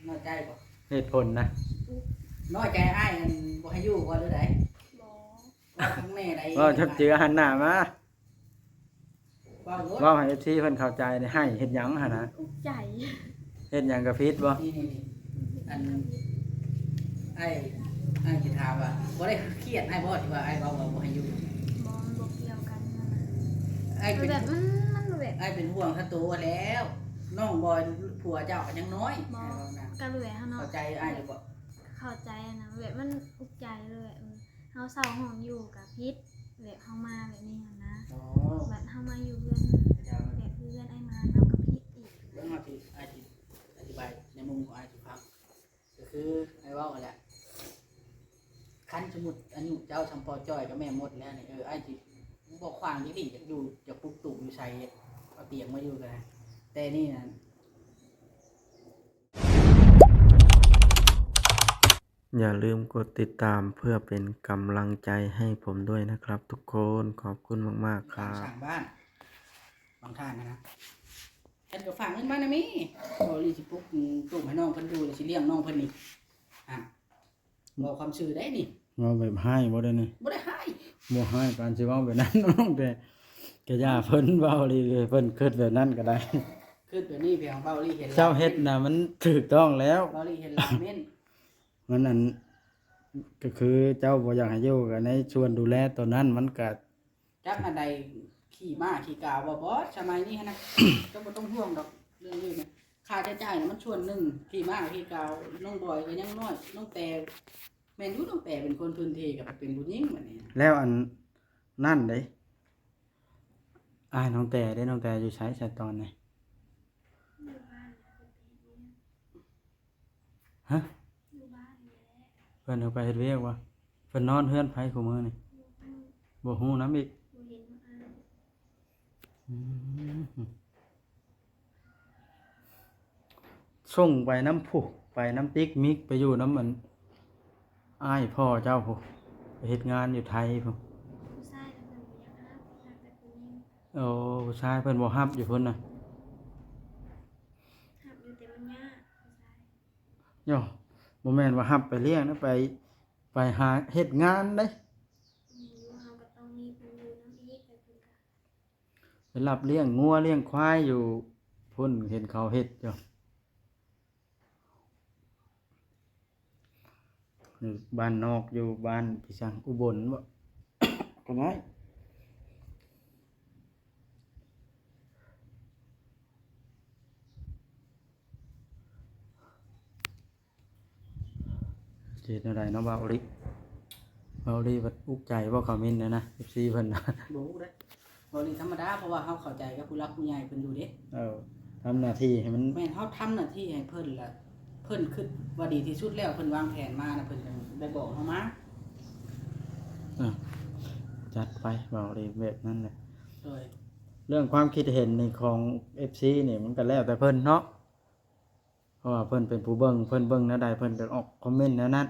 น้อยใจบ่เหตุผลนะ น้อยใจอ้ายมันบ่ให้อยู่บ่หรือได บ่ ว่าทั้งแม่ใด ว่าชักเจือหันหน้ามา ว่าโลด เว้าให้ FC เพิ่นเข้าใจได้ให้เฮ็ดหยังหั่นนะ อุกใจ เฮ็ดหยังก็ผิดบ่ นี่อันอ้ายสิถามว่าบ่ได้เครียดอ้ายบ่ที่ว่าอ้ายเว้าว่าบ่ให้อยู่ บ่มันบ่เกี่ยวกันนั่นน่ะ อ้ายเป็น แบบมันแบบ อ้ายเป็นห่วงถ้าโตแล้วน้องบอยผัวเจ้าก็ยังน้อย บ่ อ้ายว่านะ ก็เลยเฮาเนาะ เข้าใจอ้ายหรือบ่ เข้าใจนะแบบมันอุกใจเลยเฮาเศร้าห้องอยู่กับพิษแบบเฮามาแบบนี้หั่นนะ อ๋อ แบบเฮามาอยู่เพื่อน เจ้า แบบเพื่อนไอ้มาเฮากับพิษอีก เรื่องที่อ้ายสิอธิบายในมุมของอ้ายสิฟังก็คืออ้ายเว้าแหละคันสมมุติอายุเจ้าทำพอจ้อยกับแม่หมดแล้วนี่อ้ายสิบ่ขวางที่ดิจะอยู่จะปลุกตุ่มอยู่ใส่เอาเตียงมาอยู่กันนะแต่นี่น่ะ อย่าลืมกดติดตามเพื่อเป็นกำลังใจให้ผมด้วยนะครับทุกคนขอบคุณมากๆค กา รั ร บ สั่งบ้านบางท่านนะฉันก็ฝากเงินบ้านนะมี่บริสิปลุกตุ่มให้น้องเพิ่นดูเลยสิเลี้ยงน้องเพิ่นนี่บอกความซื่อได้นี่ เว้าแบบให้บ่ได้นี่ บ่ได้ให้ บ่ให้ปานสิเว้าแบบนั้น น้องแต่ก็อย่าเพิ่นเว้าเลยเพิ่นคิดแบบนั้นก็ได้ คือตัวนี้เพียงเบาลีเห็น เจ้าเฮ็ดน่ะมันถูกต้องแล้ว เบาลีเห็นลาเม่น มันนั่นก็คือเจ้าบ่อยากให้อยู่กันในส่วนดูแลตัวนั้นมันก็ จักอันใดขี่ม้าขี่กาวบ่บอสสมัยนี้นะ เจ้าบ่ต้องห่วงดอกเรื่องนี้นะค่าใช้จ่ายน่ะมันส่วนหนึ่งขี่ม้าขี่กาวน้องบอยก็ยังน้อยน้องแต่แม่นอยู่น้องแต่เป็นคนพื้นที่กับเป็นผู้หญิงบัดนี้ แล้วอันนั่นเด้อ้ายน้องแต่ได้น้องแต่อยู่ใช้ใช้ตอนไหนฮะ อยู่บ้านนี่แหละ เพิ่นเอาไปเฮ็ดเวียกวะเพิ่นนอนเฮือนไผคู่มื้อนี่บ่ฮู้นำอีก บ่เห็นอ้าย อืมส่งไปน้ำผู้ไปน้ำติ๊กมิกไปอยู่น้ำมันอ้ายพ่อเจ้าผู้ไปเฮ็ดงานอยู่ไทยผู้ ผู้ชายทั้งนั้นบ่อยากรับอยากแต่ผู้หญิง โอ้ผู้ชายเพิ่นบ่ฮับอยู่พุ่นน่ะ หับอยู่แต่มันยากผู้ชาย ย่อบ่แม่นว่าฮับไปเลี้ยงนะไปหาเฮ็ดงานเด้ อยู่เฮาก็ต้องมีผู้อยู่นำอีกแต่เพิ่นก็ ไปรับเลี้ยงงัวเลี้ยงควายอยู่พุ่นเห็นเขาเฮ็ดอยู่อยู่บ้านนอกอยู่บ้านพี่ช่างอุบลบ่ ก็ได้เฮ็ดอะไรเนาะบ่าวลิบ่าวลิว่าอุกใจบ่คอมเมนต์นะ FC เพิ่นนะ บ่ฮู้เด้บ่ลีธรรมดาเพราะว่าเฮาเข้าใจกับผู้รักผู้ใหญ่เพิ่นอยู่เด้ ทำหน้าที่ให้มัน แม่นเฮาทำหน้าที่ให้เพิ่นล่ะเพิ่นคิดว่าดีที่สุดแล้วเพิ่นวางแผนมานะเพิ่นจังได้บอกเฮามา จัดไปบ่าวลิแบบนั้นแหละ โดย เรื่องความคิดเห็นในของ FC นี่มันก็แล้วแต่เพิ่นเนาะเพราะว่าเพิ่นเป็นผู้เบิ่งเพิ่นเบิ่งแนวใดเพิ่นก็ออกคอมเมนต์แนวนั้น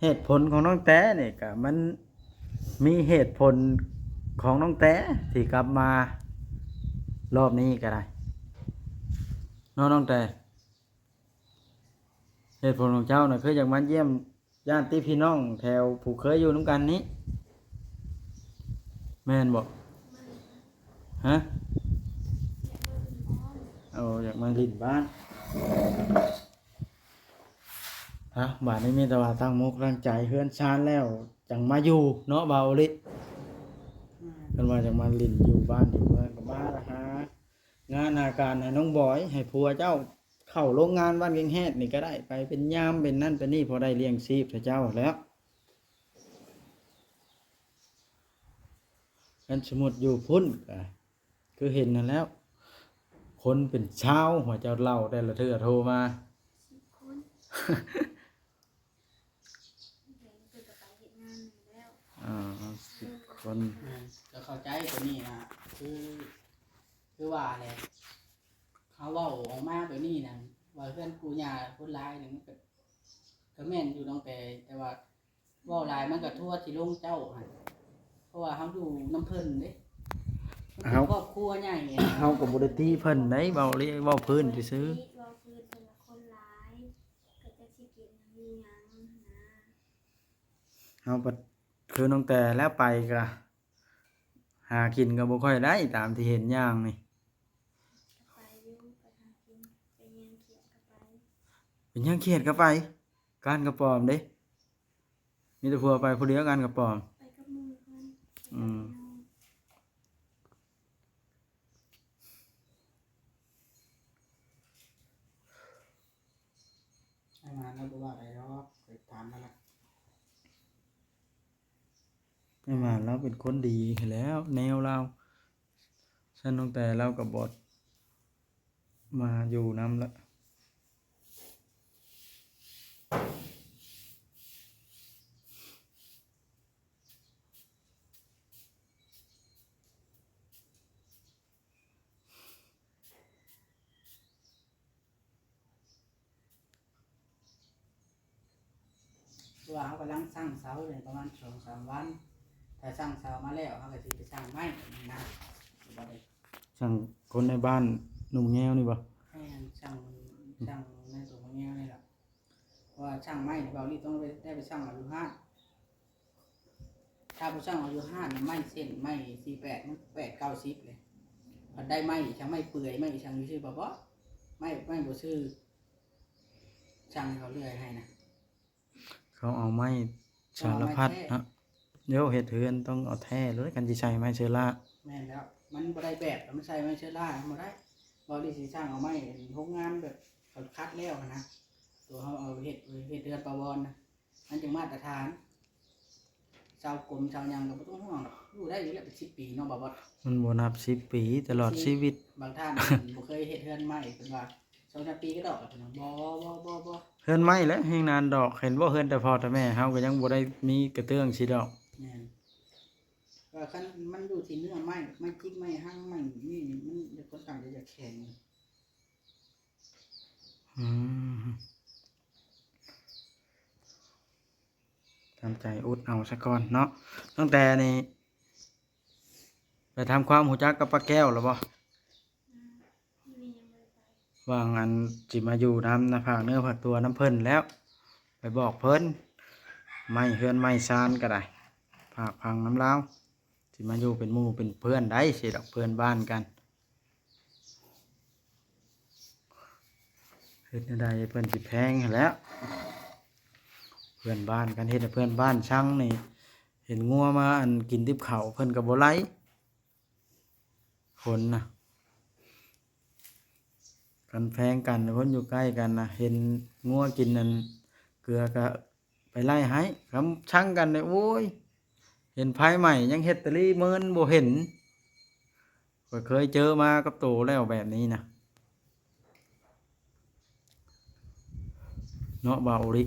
เหตุผลของน้องแต้นี่ก็มันมีเหตุผลของน้องแต้ที่กลับมารอบนี้ก็ได้เนาะน้องแต้เหตุผลของเจ้าน่ะคืออยากมาเยี่ยมญาติพี่น้องแถวผู้เคยอยู่นำกันนี้แม่นบ่ฮะเอาอยากมาลิ้นบ้านบ้านนี้มีแต่ว่าตั้งมุกตั้งใจเฮือนชานแล้วจังมาอยู่เนาะเบาลิเพิ่นว่าจังมาลิ้นอยู่บ้านอยู่เมืองก็มาละหางานอาการให้น้องบอยให้ผัวเจ้าเข้าโรงงานบ้านเวียงแฮดนี่ก็ได้ไปเป็นยามเป็นนั่นเป็นนี่พอได้เลี้ยงชีพให้เจ้าแล้วกันสมมุติอยู่พุ่นก็คือเห็นนั่นแล้วคนเป็นชาวหัวเจ้าเล่าแต่ละเทื่อโทรมา 10 คนเพิ่นก็ไปเฮ็ดงานนั่นแล้ว 10 คน ก็เข้าใจตัวนี้นะคือว่าแหละเขาเว้าออกมาแบบนี้นะว่าเพื่อนกูย่าคนร้ายนี่มันก็แม่นอยู่น้องแต่ว่าเว้าหลายมันก็ทั่วที่ลงเจ้าหั่นเพราะว่าเฮาดูน้ำเพิ่นเด้ เอา ครอบครัวใหญ่ไง เฮาก็บ่ได้ตีเพิ่นได้เว้าเลยเว้าพื้นซื่อ เว้าพื้นเพิ่นละคนหลายก็จะสิกินมีหยังนะ ๆเฮาบัดคือน้องแต่แล้วไปก็หากินก็บ่ค่อยได้ตามที่เห็นอย่างนี่ ก็ไปอยู่ไปหากินไปเรียนเขียนก็ไป เป็นหยังเครียดก็ไปการกระปอมเด้มีแต่ผัวไปผู้เดียวการกระปอม ไปกับหมู่เพิ่น อืม ให้มาแล้วบ่ว่าอะไรหรอกไปตามนั่นแหละ ไม่มาเราเป็นคนดีแล้วแนวเราฉันน้องแต่เราก็บ่มาอยู่นำละ ตัวเขากำลังสร้างเสาเลยประมาณ2-3 วันถ้าสร้างเสามาแล้วเขาก็สิไปสร้างไม้นะบ่ได้ สั่งคนในบ้านหนุ่มแง้วนี่บ่ ให้สร้างในตัวของแง่นี่แหละเพราะว่าช่างไม้ที่เรานี่ต้องได้ไปสร้างอายุห้าถ้าไปสร้างอายุห้าเนี่ยไม้เส้นไม้48มัน8-9 10เลยพอได้ไม้ช่างไม้เปื่อยไม้ช่างอยู่ชื่อบ่ไม้บ่ชื่อช่างเขาเลื่อยให้นะ เขาเอาไม้สารพัดฮะเดี๋ยวเฮ็ดเฮือนต้องเอาแท้เลยกันสิใช้ไม้เชื้อรา แม่นแล้วมันบ่ได้แบบมันใช้ไม้เชื้อราบ่ได้บ่ได้สิสร้างเอาไม้โรงงานแบบเขาคัดแล้วนะตัวเขาเอาเฮ็ดเดือนประวรนะมันจึงมาตรฐานชาวกรมชาวหยังก็บ่ต้องห่วงหรอกอยู่ได้อยู่แล้วเป็น10 ปีเนาะบ่ มันบ่นับ10 ปีตลอดชีวิต บางท่าน บ่เคยเฮ็ดเฮือนใหม่เพิ่นว่า2-3 ปีก็ดอกแล้วเพิ่นว่าบ่ เฮือนไม้แหล้วแห่งนานดอกเห็นบ่เฮือนแต่พ่อแต่แม่เฮาก็ยังบ่ได้มีกระเตื้องสิดอก แม่นว่าคันมันอยู่ที่เนื้อไม้ไม้จิกไม้หั่งไม้นี่มันจะค่อนข้างจะแข็ง อืมทำใจอุดเอาซะก่อนเนาะตั้งแต่นี่ไปทำความรู้จักกับป้าแก้วแล้วบ่ มียังบ่ได้ไป ว่างั้นสิมาอยู่นำนะภาคเนื้อภาคตัวน้ำเพิ่นแล้ว ไปบอกเพิ่นไม่เฮือนไม่ซานก็ได้ภาคพังน้ำลาวสิมาอยู่เป็นหมู่เป็นเพื่อนได้สิดอกเพื่อนบ้านกันเฮ็ดจั่งใดเพิ่นสิแพงหั้นแหล้ว เพื่อนบ้านกันเฮ็ดให้เพื่อนบ้านช่างนี่เห็นงัวมาอันกินติบเขาวเพิ่นก็บ่ไล่คนน่ะกันแพงกันคนอยู่ใกล้กันน่ะเห็นงัวกินนั่นเกลือก็ไปไล่ให้คำช่างกันเลยโอ้ยเห็นไผใหม่ยังเฮ็ดแตลี่เมินบ่เห็นก็เคยเจอมากับโตแล้วแบบนี้นะเนาะเบาลิ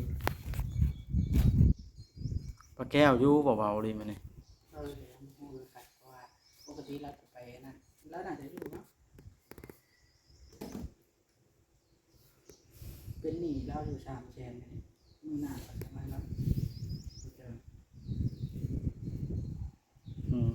ป้าแก้วอยู่บ่เบาลิมื้อนี้ เดี๋ยวฮู้กันเพราะว่าปกติเราจะไปนั่นแล้วน่าจะอยู่เนาะเป็นหนี้เราอยู่300,000นี่มื้อหน้าก็จะมาแล้วเจอ อืม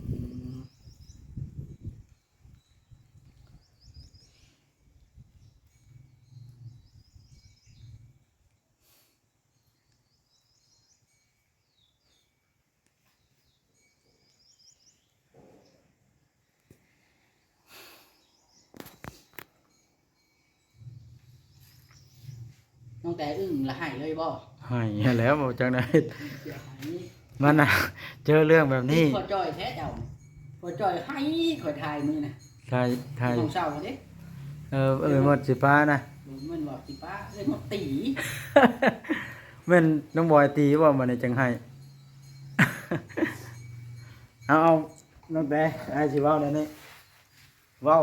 น้องแต่อึ้งละหายเลยบ่ ให้แล้วบ่จังได๋ เสียหาย มันน่ะเจอเรื่องแบบนี้ พอจอยแท้เจ้าพอจอยให้ขอยทายมือน่ะ ไทย ของเช้าเด้ หมดสิป้านะ มันบอกสิป้าเอ้ยหมดตี แม่นน้องบอยตีว่ามันจังให้ เอาน้องแต่ไอ้สิเว้าเดี๋ยวนี้เว้า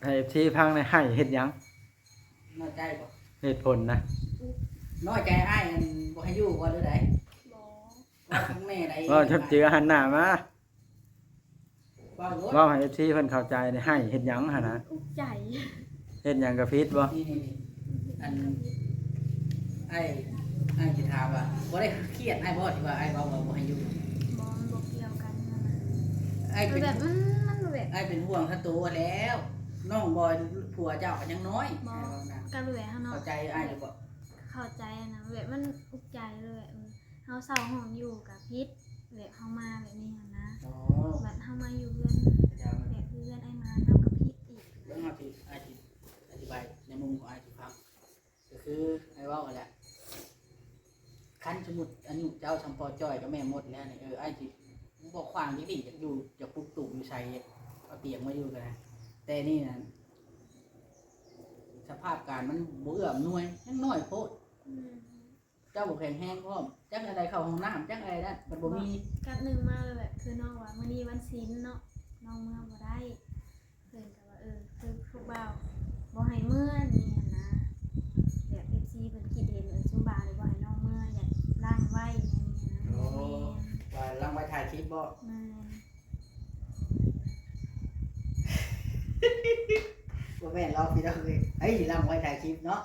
ให้ที่พังในให้เฮ็ดหยัง น้อยใจบ่ เหตุผลนะ น้อยใจอ้ายอันบ่ให้อยู่บ่หรือใด บ่ ว่าทั้งแม่ใด ว่าชับเจือหันหน้ามา ว่ารถ เว้าให้ที่เพิ่นเข้าใจได้ให้เฮ็ดหยังหั่นนะ อุกใจ เฮ็ดหยังกับพิษบ่ นี่อันอ้ายสิถามว่าบ่ได้เครียดอ้ายบ่ที่ว่าอ้ายเว้าว่าบ่ให้อยู่ บ่มันบ่เกี่ยวกันนั่นน่ะ อ้าย มั เป็น น แบบมันแบ แบบ ไอ้เป็นห่วงทันตัวแล้วน้องบอยผัวเจ้าก็ยังน้อย บ่ ไอ้ว่านะ ก็เลยเฮาเนาะ เข้าใจไอ้หรือเปล่า เข้าใจนะแบบมันอุกใจเลยเฮาเศร้าห้องอยู่กับพิษแบบเฮามาแบบนี้หั้นนะ อ๋อ บัดเฮามาอยู่เพื่อน เดี๋ยวมัน แบบเพื่อนไอ้มาเฮากับพิษอีก เรื่องที่ไอ้ที่อธิบายในมุมของไอ้ที่ฟังก็คือไอ้ว่ากันแหละคันสมมุติอายุเจ้าชำปอจ้อยกับแม่มดแล้วเนี่ยไอ้ที่บอกความที่ดีอยากอยู่อยากปลุกตุ่มอยู่ใส่เอาเตียงมาอยู่กันนะแต่นี่นะสภาพการมันบ่เอื้อมหน่วยยังน้อยโพด อืม เจ้าบ่แข็งแห้งพร้อมจักอะไรเข้าห้องน้ำจักอะไรนั่นมันบ่มี กับหนึ่งมาเลยแบบคือน้องว่ามื้อนี้วันศีลเนาะน้องเมื่อบ่ได้เพิ่นก็ว่าคือทุกบ่าวบ่ให้เมื่อนี่หั้นนะแบบ FC เพิ่นคิดเห็นซุมบ่าวเลยบ่ให้น้องเมื่ออยากล้างไว้อย่างนี้นะ โอ้ว่าลังไว้ถ่ายคลิปบ่ แม่น บ่แม่นเราพี่น้องเลยเฮ้ยลังไว้ถ่ายคลิปเนาะ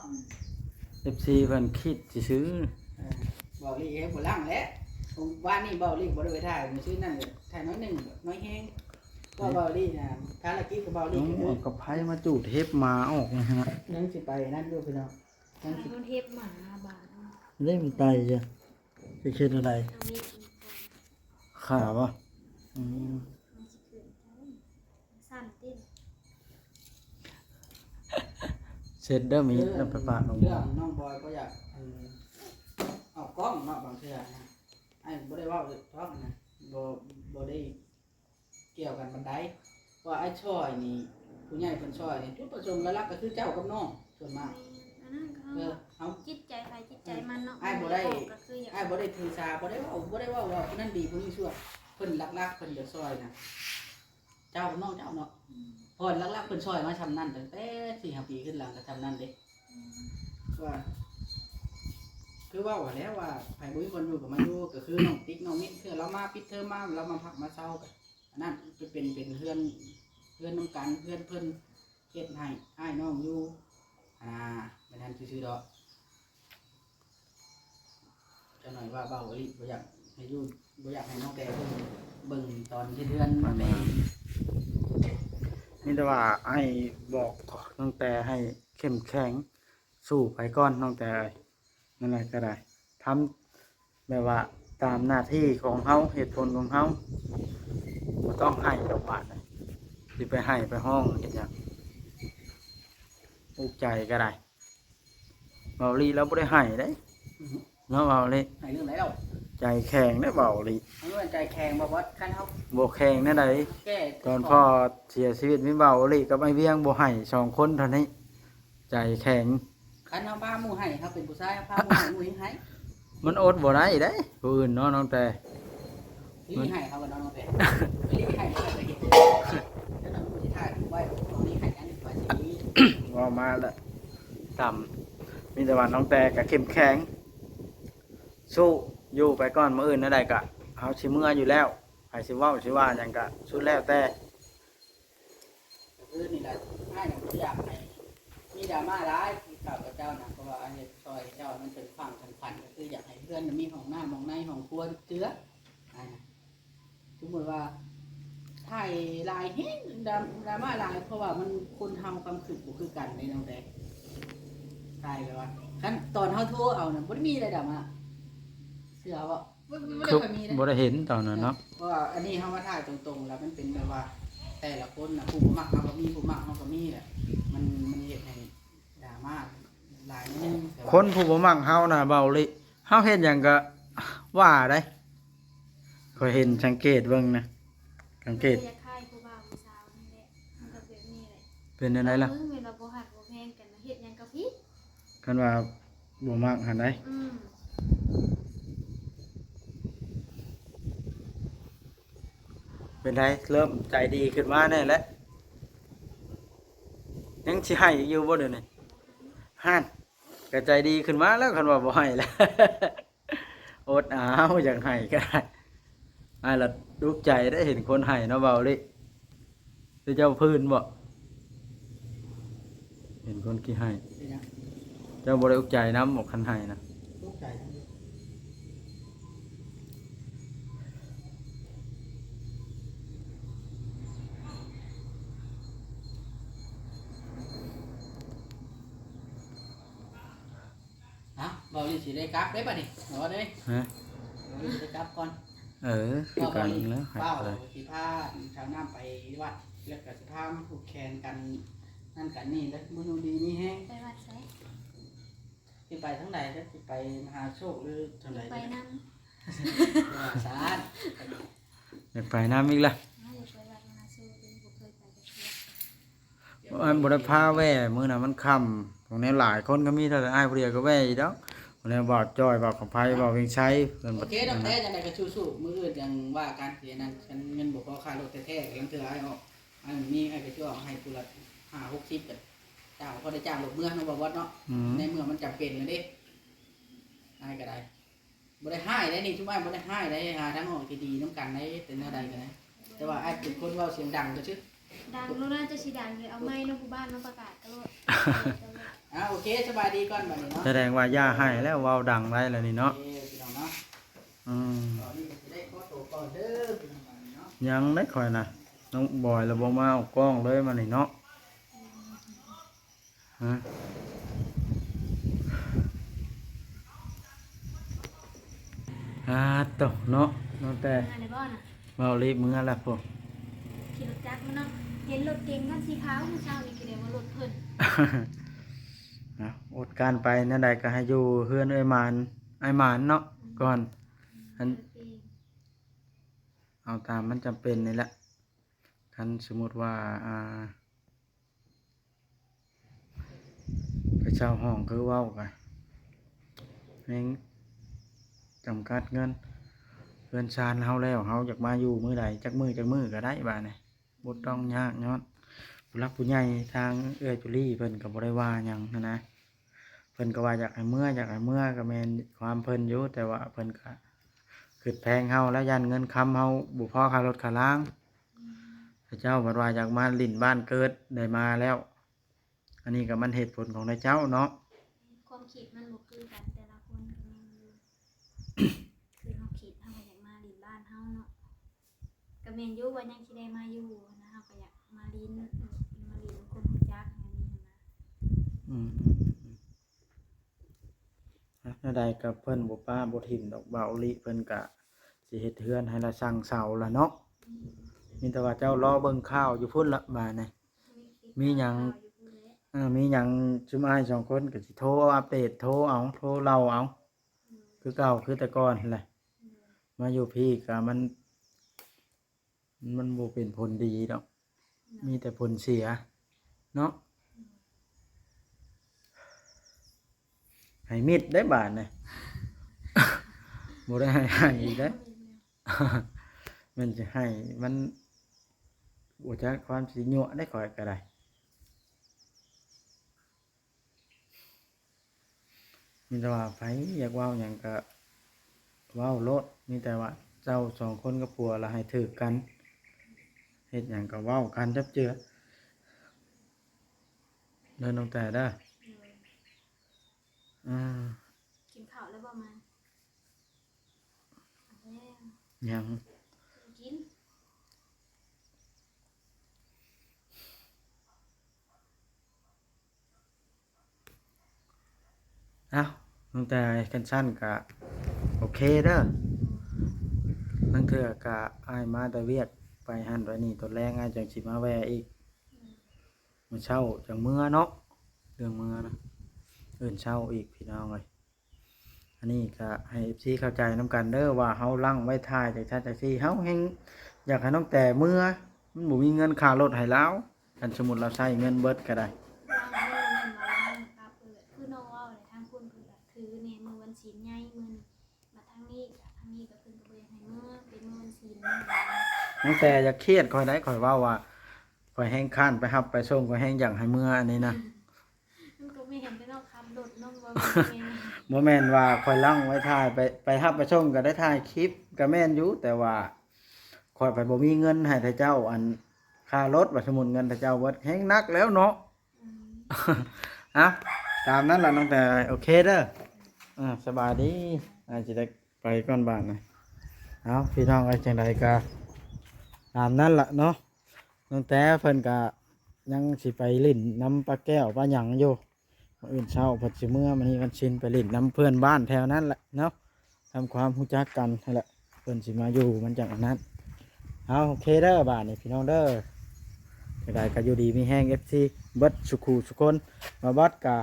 FC เพิ่นคิดสิซื้อ บอกลีเฮ็ดบ่ลังแหล้วผมว่านี่เบาลีบ่ได้ไปถ่ายมื้อชื่อนั่นเลยถ่ายน้อยหนึงน้อยแฮงก็เบาลีน่ะภารกิจของเบาลี น้อง ก็คือ เอากับไผมาจูดเทปมาออกนะฮะ ยังสิไปนั่นอยู่พี่น้องยังสิ มันเทปหมาบาดเนาะ เล่มไตจ้ะจะคิดอะไร เอามีดอีกคน ขาบ่อืม มันสิขึ้นใจสั่นติ้น เสร็จเด้อมีแล้วไปปาดลง เรื่องน้องบอยก็อยากเอากล้องเนาะบางเทื่อนะไอ้บ่ได้เว้าท้องนะบ่ได้เกี่ยวกันบันไดว่าไอ้ช่อยนี่ผู้ใหญ่เพิ่นช่อยนี่จุดประสงค์หลักๆก็คือเจ้ากับน้องส่วนมาก อันนั้นก็ เอา จิตใจใครจิตใจมันเนาะ อ้ายบ่ได้ ก็คืออยาก ไอ้บ่ได้ถือสาบ่ได้เว่าว่าผู้นั้นดีผู้นี้ชั่วเพิ่นลักๆเพิ่นจะซอยนะเจ้าน้องเจ้าเนาะเพราะลักๆเพิ่นซอยมาทำนั่นตั้งแต่4-5 ปีขึ้นหลังก็ทำนั่นเด้ว่าคือว่าว่าแล้วว่าไผบ่มีคนอยู่กับมันอยู่ก็คือน้องติ๊กน้องมิ้นคือเรามาปิดเทอมมาเรามาพักมาเช้ากันอันนั้นจะเป็นเพื่อนนํกันเพื่อนเพิ่นเฮ็ดให้อ้ายน้องอยู่ไม่ทันซื่อๆดอกจะหน่อยว่าเบาอีบ่อยากให้อยู่บ่อยากให้น้องแกเบิ่งตอนที่เดือนมาแม่ มีแต่ว่าไอ้บอกน้องแต่ให้เข้มแข็งสู้ไปก่อนน้องแต่นั่นแหละก็ได้ทำแบบว่าตามหน้าที่ของเฮาเหตุผลของเฮาบ่ต้องให้ดอกบาดเลยสิไปให้ไปห้องเฮ็ดหยังอุกใจก็ได้เบาลีแล้วบ่ได้ให้เด้เนาะเบาลี ให้เรื่องไหนเรา ใจแข็งได้เบาลี ให้มันใจแข็งบ่ว่าคันเฮา บ่แข็งแน่ใด แก้ ตอนพ่อเสียชีวิตมีเบาลีกับไอ้เวียงบ่ให้สองคนเท่านี้ใจแข็ง คันเฮาพาหมู่ให้เฮาเป็นผู้ชายพาหมู่ให้หมู่ยังให้ มันอดบ่ได้เด้ผู้อื่นเนาะน้องแต่ นี่ให้เขาก็น้องๆไปนี่ให้ก็จะเฮ็ดแล้วน้องสิถ่ายไว้ตรงนี้ให้อันนี้ว่าสิ ว่ามาแล้วต่ำมีแต่ว่าน้องแต่ก็เข้มแข็งสู้อยู่ไปก่อนมื้ออื่นนั่นใดก็เอาสิเมื่ออยู่แล้วให้สิเว้าสิว่าหยังก็สุดแล้วแต่ ก็คือนี่แหละให้น่ะบ่อยากให้มีดราม่าร้ายที่ข้าพเจ้านะเพราะว่าอันนี้ซอยเจ้ามันเป็นฝั่งสำคัญก็คืออยากให้เพื่อนมีห้องน้ำห้องในห้องครัวเจือสมมติว่าถ่ายลายเฮ้ยดราม่าลายเพราะว่ามันคนทำความสึกบ่คือกันในน้องแต่ถ่ายแบบว่าขั้นตอนเฮาโทรเอาน่ะบ่ได้มีอะไรดราม่าเสือบ่บ่ได้ คือ ค่อยมีนะ บ่ได้เห็นตอนนั้นเนาะ เพราะว่าอันนี้เฮามาถ่ายตรงๆแล้วมันเป็นแบบว่า แต่ละคนน่ะผู้บ่มักเฮาก็มีผู้มักเฮาก็มีแหละมันเฮ็ดให้ดราม่าหลายนิดนึงแต่ว่า คนผู้บ่มักเฮาน่ะเบาลิเฮาเฮ็ดหยังก็ว่าได้ข้อยเห็นสังเกตเบิ่งนะสังเกต อยากให้ผู้บ่าวผู้สาวนี่แหละมันก็แบบนี้แหละ เป็นจังไดล่ะ มึงเวลาบ่ฮักบ่แพงกันนะเฮ็ดหยังกับพี่ คันว่าบ่มักหันใด เป็นไรเริ่มใจดีขึ้นมาแน่แล้วยังสิให้อีกอยู่บ่เดี๋ยวนี้ฮั่นก็ใจดีขึ้นมาแล้วคันว่าบ่ให้แล้ว อดเอาอยากให้ก็ได้อ้ายละดุกใจได้เห็นคนให้เนาะเบาลิสิเจ้าพื้นบ่เห็นคนขี้ให้ เป็นหยัง เจ้าบ่ได้อุกใจนำบ่คันให้นะ ตกใจทั้งนี้ บ่าวนี่สิได้กลับได้ป่ะนี่บ่เด้ ฮะ บ่าวนี่สิได้กลับก่อน คือกันแล้วให้ เป้า เลย สิพาชาวน้ำไปวัดแล้วก็สิพาผูกแขนกันนั่นกันนี่แล้วมื้อนูดีนี่แฮง ไปวัดไส สิไปทางใดแล้วสิไปมหาโชคหรือทางใด ไป เนี่ย นำ สาร อยากไปน้ำอีกละ อย่าไปวัดมหาสูตรบ่เคยไปจักเทื่อ อันบุรพาแว่มื้อน่ะมันค่ำของแนวหลายคนก็มีเท่าแต่อ้ายผู้เดียวก็แว่อีกดอกของแนวบ่าวจ้อยบ่าวของไผบ่าวเวียงชัยเพิ่น โอ บ่ เคดอกแท้จังได๋ก็สู้ๆมื้ออื่นยังว่าการเสียนั้นฉันเงินบ่พอค่ารถแท้ๆกำลังเทื่อให้ออกอันนี้ไอ้ก็สิออกให้ผู้ละ5-60ก็เจ้าพอได้จ้างรถเมืองเนาะบ่วัดเนาะ อืม ในเมืองมันจำเป็นเลยเด้ให้ก็ได้บ่ได้ให้ได้นี่ทุกบ้านบ่ได้ให้ได้หาทางออกที่ดีนํกันได้เป็นแนวใดก็ได้แต่ว่าไอ้เป็นคนเว้าเสียงดังก็ชื่อ ดังโน่นน่าจะสิดังเลยเอาไม้น้องผู้บ้านมาประกาศตลอด โอเคสบายดีก่อนบัดนี้เนาะ แสดงว่าย่าให้แล้วเว้าดังได้แล้วนี่เนาะ โอเคพี่น้องเนาะ อืม ตอนนี้ก็สิได้ขอตัวก่อนเด้อพี่น้องบัดนี้เนาะ ยังได้ค่อยนะน้องบอยระบบมาเอากล้องเลยมานี่เนาะฮะตกเนาะน้องแต่ งานในบ้านน่ะ เมารีบมือแล้วพวก ขี่รถจักรมาเนาะเห็นรถเก๋งคันสีขาวเมื่อเช้านี่คือเรียกว่ารถเพิ่น อดการไปนั่นใดก็ให้อยู่เฮือนไอ้หมานไอ้หมานเนาะก่อนอันเอาตามมันจำเป็นนี่แหละคันสมมติว่าไปเช่าห้องคือเว้ากันเองจำกัดเงินเพื่อนชานเฮาแล้วเฮาอยากมาอยู่มื้อใดจักมือก็ได้บาดนี่บ่ต้องยากย้อนผู้รักผู้ใหญ่ทางเอื้อจุลี่เพิ่นก็บ่ได้ว่าหยังนะเพิ่นก็ว่าอยากให้เมื่อก็แม่นความเพิ่นอยู่แต่ว่าเพิ่นก็คิดแพงเฮาแล้วยันเงินคำเฮาบ่พอค่ารถค่าล้างพระเจ้าบอกว่าอยากมาลิ้นบ้านเกิดได้มาแล้ว อันนี้ก็มันเหตุผลของนายเจ้าเนาะ ความคิดมันบ่คือกันแต่ละคนก็แม่นอยู่ คือเฮาคิดเฮาก็อยากมาลินบ้านเฮาเนาะก็แม่นอยู่ว่ายังสิได้มาอยู่นะเฮาก็อยากมาลินคนรู้จักอันนี้หั้นนะ นั่นใดกับเพิ่นบ่ป้าบ่ถิ่มดอกเบาลิเพิ่นก็สิเฮ็ดเฮือนให้ละสั่งเสาละเนาะมีแต่ว่าเจ้ารอเบิ่งข้าวอยู่พุ่นละบาดนี่มีหยังชุมอ้ายสองคนก็สิโทรอัปเดตโทรเอาโทรเล่าเอาคือเก่าคือแต่ก่อนแหละมาอยู่พี่ก็มันบ่เป็นผลดีดอกมีแต่ผลเสียเนาะให้มิดได้บาทนะ บ่ได้ให้อีกได้อ มันจะให้มันบ่จักความสิยั่วได้ข่อยก็ได้มีแต่ว่าไผอยากเว้าหยังก็เว้าโลดมีแต่ว่าเจ้าสองคนกับผัวละให้ถือกันเฮ็ดหยังก็เว้ากันจับเจือเดินลงแต่เด้อกินข้าวแล้วบ่มาเอาแล้ว ยัง กิน ลงแต่กันสั้นก็โอเคเด้อนั่งเถื่อก็อ้ายมาแต่เวียกไปหันไปนี่ตัวแรงอ้ายจังสิมาแวะอีกมื้อเช้าจังเมื่อเนาะเรื่องเมื่อนะเช้าอีกพี่น้องเอ้ยอันนี้ก็ให้ FC เข้าใจนํกันเด้อว่าเฮาลั่งไว้ท่ายจากจังซี่เฮาแฮงอยากให้น้องแต่เมื่อมันบ่มีเงินค่ารถให้เลาคันสมมุติเราใช้เงินเบิดก็ได้ วางมือนั่นมาวางตาเปิดคือน้องเว้าเลยทางคุณเพิ่นก็ถือแน่มือวันศีลใหญ่มื้อนี้มาทางนี้ก็เพิ่นก็บ่อยากให้มื้อเป็นมื้อวันศีลนะ น้องแต่อย่าเครียดข่อยได้ข่อยเว้าว่าข่อยแฮงค้านไปรับไปส่งข่อยแฮงอยากให้เมื่ออันนี้นะ มันก็ไม่เห็นไปนอกคำโดดน้องว่าแม่ บ่แม่นว่าข่อยลั่งไว้ถ่ายไปรับไปส่งก็ได้ถ่ายคลิปก็แม่นอยู่แต่ว่าข่อยไปบ่มีเงินให้ท่านเจ้าอันค่ารถว่าสมุนเงินท่านเจ้าเบิดแฮงนักแล้วเนาะ อ่ะตามนั้นล่ะน้องแต่โอเคเด้อสบายดีสิได้ไปก่อนบ้านนะเอาพี่น้องไอ้จังใดก็ตามนั้นล่ะเนาะน้องแต่เพิ่นก็ยังสิไปลิ้นน้ำปลาแก้วปลาหยังอยู่ มื้ออื่นเช้าเพิ่นสิเมื่อมื้อนี้วันชินไปเล่นน้ำเพื่อนบ้านแถวนั้นแหละเนาะทำความรู้จักกันนั่นแหละเพิ่นสิมาอยู่มันจังอันนั้นเอาโอเคเด้อบาดนี้พี่น้องเด้อจะได้ก็อยู่ดีมีแห้ง FC เบิดสุขุสุคนมาบัดกะ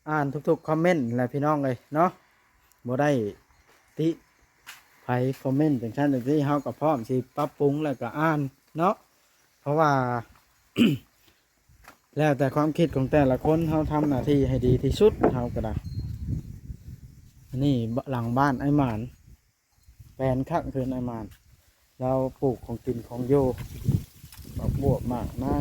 อ่านทุกๆคอมเมนต์แหละพี่น้องเลยเนาะบ่ได้ติไผคอมเมนต์จังซั่นจังซี่เฮาก็พร้อมสิปรับปรุงแล้วก็อ่านเนาะเพราะว่า แล้วแต่ความคิดของแต่ละคนเขาทำหน้าที่ให้ดีที่สุดเขาก็ได้อันนี่หลังบ้านไอ้หมานแปลนข้างคืนไอ้หมานเราปลูกของกินของโยบักบวบมากนะ